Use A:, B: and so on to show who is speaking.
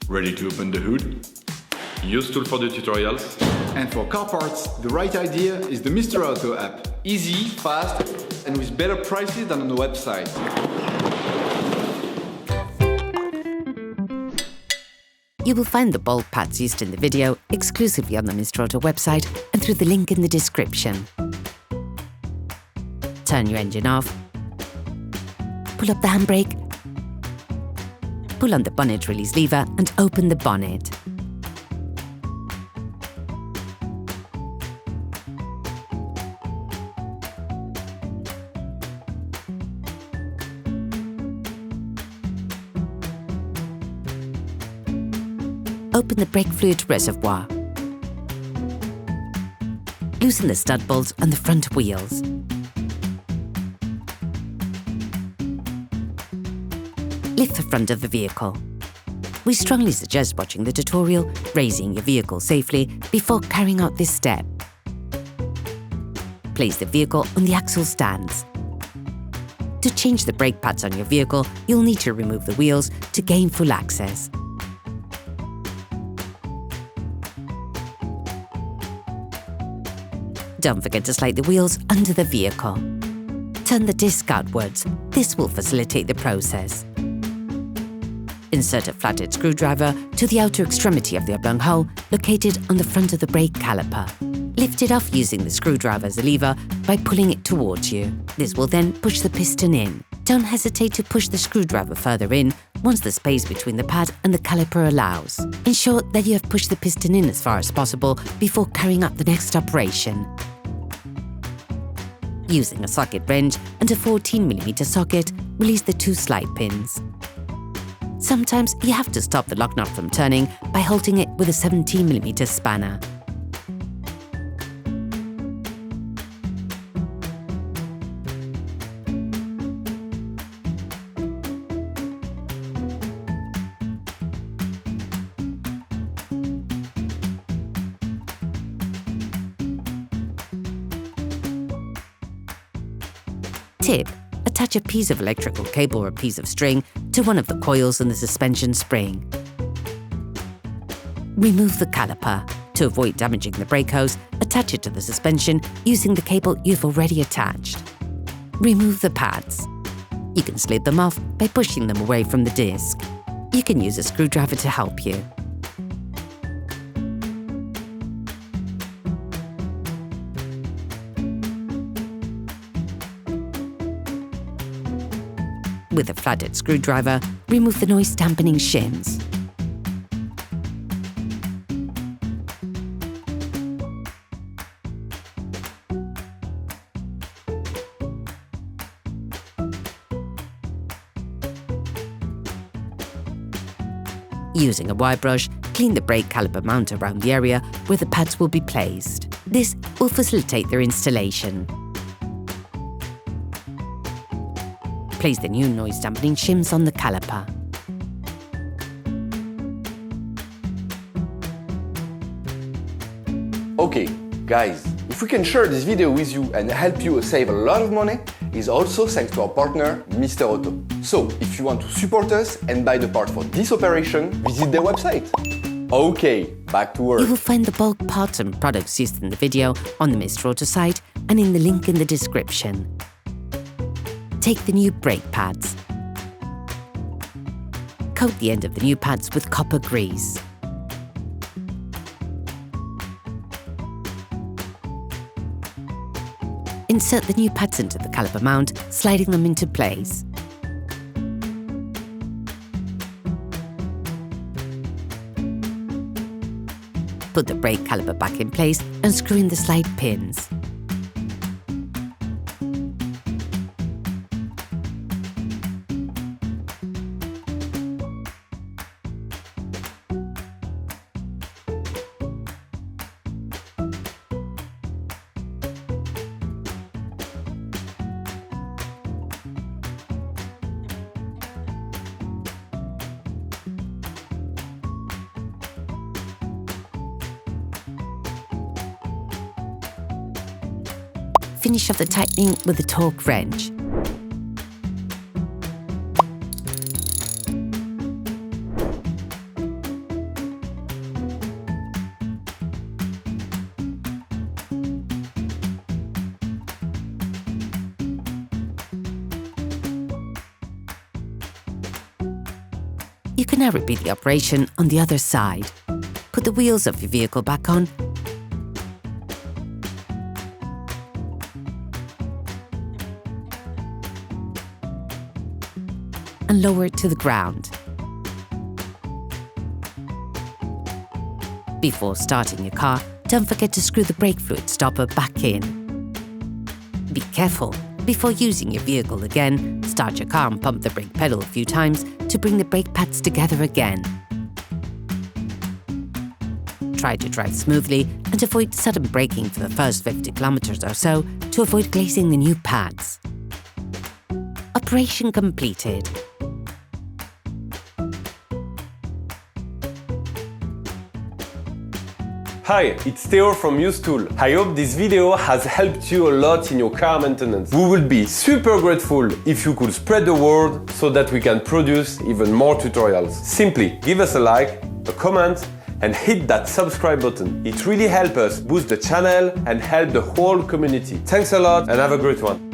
A: Ready to open the hood? UseTool for the tutorials.
B: And for car parts, the right idea is the Mr. Auto app. Easy, fast, and with better prices than on the website.
C: You will find the bulk pads used in the video exclusively on the Mr. Auto website and through the link in the description. Turn your engine off. Pull up the handbrake. Pull on the bonnet release lever and open the bonnet. Open the brake fluid reservoir. Loosen the stud bolts on the front wheels. Lift the front of the vehicle. We strongly suggest watching the tutorial, raising your vehicle safely before carrying out this step. Place the vehicle on the axle stands. To change the brake pads on your vehicle, you'll need to remove the wheels to gain full access. Don't forget to slide the wheels under the vehicle. Turn the disc outwards. This will facilitate the process. Insert a flathead screwdriver to the outer extremity of the oblong hole located on the front of the brake caliper. Lift it off using the screwdriver as a lever by pulling it towards you. This will then push the piston in. Don't hesitate to push the screwdriver further in once the space between the pad and the caliper allows. Ensure that you have pushed the piston in as far as possible before carrying out the next operation. Using a socket wrench and a 14mm socket, release the two slide pins. Sometimes you have to stop the lock nut from turning by halting it with a 17mm spanner. Tip: attach a piece of electrical cable or a piece of string to one of the coils in the suspension spring. Remove the caliper. To avoid damaging the brake hose, attach it to the suspension using the cable you've already attached. Remove the pads. You can slip them off by pushing them away from the disc. You can use a screwdriver to help you. With a flathead screwdriver, remove the noise dampening shims. Using a wire brush, clean the brake caliper mount around the area where the pads will be placed. This will facilitate their installation. Place the new noise dampening shims on the caliper.
D: Okay, guys, if we can share this video with you and help you save a lot of money, it's also thanks to our partner, Mr. Auto. So, if you want to support us and buy the part for this operation, visit their website. Okay, back to work.
C: You will find the bulk parts and products used in the video on the Mr. Auto site and in the link in the description. Take the new brake pads. Coat the end of the new pads with copper grease. Insert the new pads into the caliper mount, sliding them into place. Put the brake caliper back in place and screw in the slide pins. Finish off the tightening with a torque wrench. You can now repeat the operation on the other side. Put the wheels of your vehicle back on and lower it to the ground. Before starting your car, don't forget to screw the brake fluid stopper back in. Be careful. Before using your vehicle again, start your car and pump the brake pedal a few times to bring the brake pads together again. Try to drive smoothly and avoid sudden braking for the first 50 kilometers or so to avoid glazing the new pads. Operation completed.
E: Hi, it's Theo from UseTool. I hope this video has helped you a lot in your car maintenance. We will be super grateful if you could spread the word so that we can produce even more tutorials. Simply give us a like, a comment, and hit that subscribe button. It really helps us boost the channel and help the whole community. Thanks a lot and have a great one.